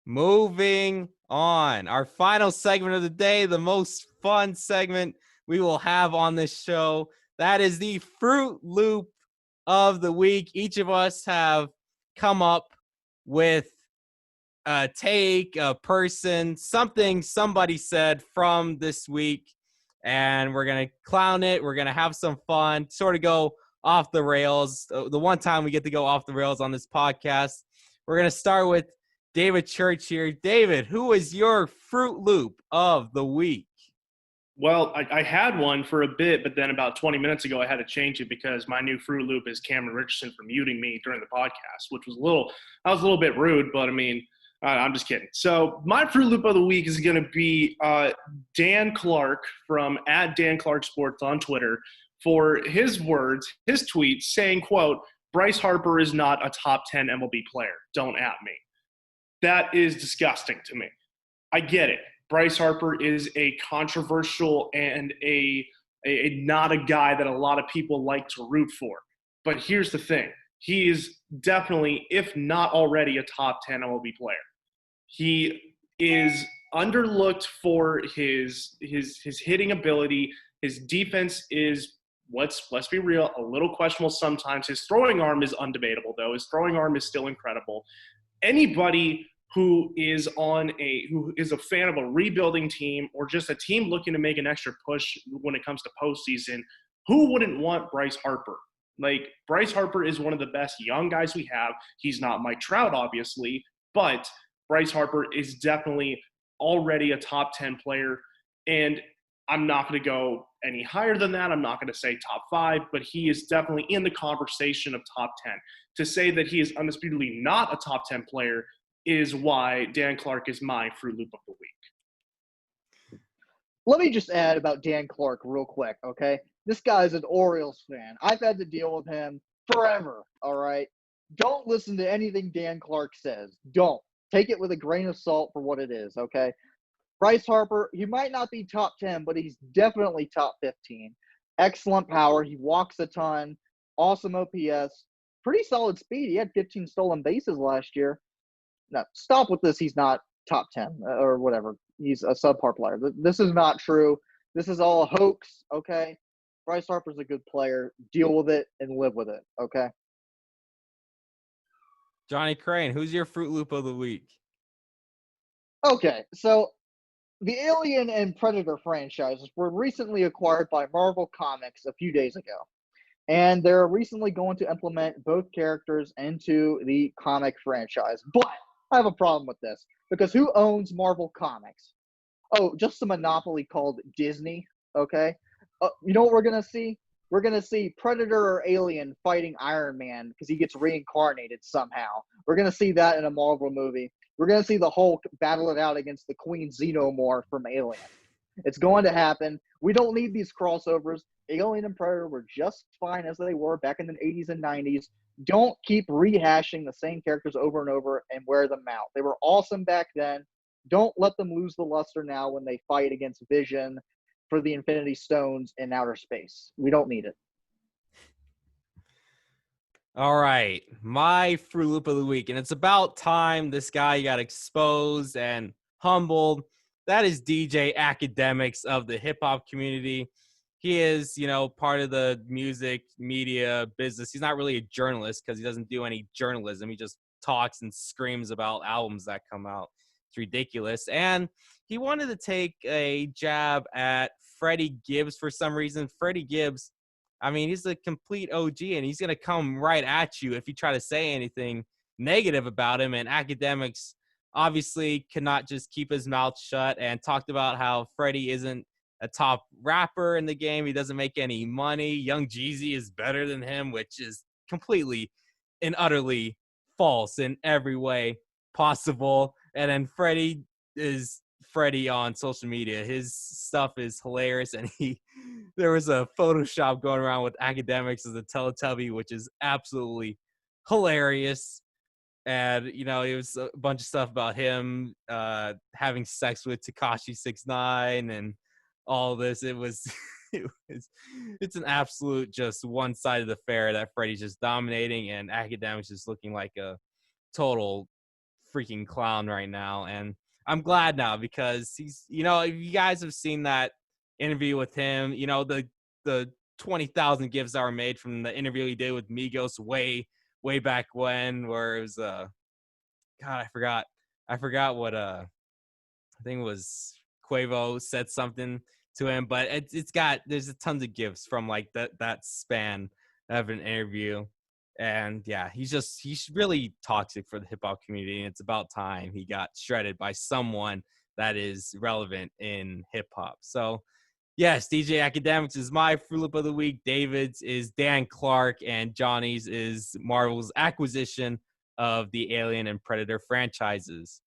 Moving on. Our final segment of the day, the most fun segment we will have on this show. That is the Fruit Loop of the week. Each of us have come up with a take, a person, something somebody said from this week, and we're going to clown it. We're going to have some fun, sort of go off the rails. The one time we get to go off the rails on this podcast. We're going to start with David Church here. David, who is your Fruit Loop of the week? Well, I had one for a bit, but then about 20 minutes ago, I had to change it because my new Fruit Loop is Cameron Richardson for muting me during the podcast, which was a little bit rude, but I mean, I'm just kidding. So my Fruit Loop of the week is going to be Dan Clark from @DanClarkSports on Twitter for his words, his tweets saying, quote, "Bryce Harper is not a top 10 MLB player. Don't at me." That is disgusting to me. I get it. Bryce Harper is a controversial and a not a guy that a lot of people like to root for. But here's the thing. He is definitely, if not already, a top 10 MLB player. He is underlooked for his hitting ability. His defense is, let's be real, a little questionable sometimes. His throwing arm is undebatable, though. His throwing arm is still incredible. Anybody who is a fan of a rebuilding team or just a team looking to make an extra push when it comes to postseason, who wouldn't want Bryce Harper? Like, Bryce Harper is one of the best young guys we have. He's not Mike Trout, obviously, but Bryce Harper is definitely already a top 10 player. And I'm not going to go any higher than that. I'm not going to say top 5, but he is definitely in the conversation of top 10. To say that he is undisputedly not a top 10 player is why Dan Clark is my Fruit Loop of the week. Let me just add about Dan Clark real quick, okay? This guy's an Orioles fan. I've had to deal with him forever, all right? Don't listen to anything Dan Clark says. Don't. Take it with a grain of salt for what it is, okay? Bryce Harper, he might not be top 10, but he's definitely top 15. Excellent power. He walks a ton. Awesome OPS. Pretty solid speed. He had 15 stolen bases last year. Now, stop with this. He's not top 10 or whatever. He's a subpar player. This is not true. This is all a hoax, okay? Bryce Harper's a good player. Deal with it and live with it, okay? Johnny Crane, who's your Fruit Loop of the week? Okay, so the Alien and Predator franchises were recently acquired by Marvel Comics a few days ago. And they're recently going to implement both characters into the comic franchise. But I have a problem with this because who owns Marvel Comics? Oh, just a monopoly called Disney, okay? You know what we're going to see? We're going to see Predator or Alien fighting Iron Man because he gets reincarnated somehow. We're going to see that in a Marvel movie. We're going to see the Hulk battle it out against the Queen Xenomorph from Alien. It's going to happen. We don't need these crossovers. Alien and Predator were just fine as they were back in the 80s and 90s. Don't keep rehashing the same characters over and over and wear them out. They were awesome back then. Don't let them lose the luster now when they fight against Vision for the Infinity Stones in outer space. We don't need it. All right, my Fruit Loop of the week, and it's about time this guy got exposed and humbled. That is DJ Akademiks of the hip-hop community. He is, part of the music, media, business. He's not really a journalist because he doesn't do any journalism. He just talks and screams about albums that come out. It's ridiculous. And he wanted to take a jab at Freddie Gibbs for some reason. Freddie Gibbs, he's a complete OG, and he's going to come right at you if you try to say anything negative about him. And Akademiks obviously cannot just keep his mouth shut and talked about how Freddie isn't a top rapper in the game. He doesn't make any money. Young Jeezy is better than him, which is completely and utterly false in every way possible. And then Freddie is Freddie on social media. His stuff is hilarious, and there was a Photoshop going around with Akademiks as a Teletubby, which is absolutely hilarious. And it was a bunch of stuff about him having sex with Tekashi 6ix9ine and all this. It's an absolute just one-sided affair that Freddie's just dominating, and Akademiks is looking like a total freaking clown right now. And I'm glad now because he's, if you guys have seen that interview with him, the 20,000 gifs that were made from the interview he did with Migos way back when, where it was God, I forgot what I think it was Quavo said something to him, but there's a tons of gifts from like that span of an interview. And yeah, he's really toxic for the hip hop community, and it's about time he got shredded by someone that is relevant in hip hop. So yes, DJ Academics is my Fruit Loop of the week. David's is Dan Clark, and Johnny's is Marvel's acquisition of the Alien and Predator franchises.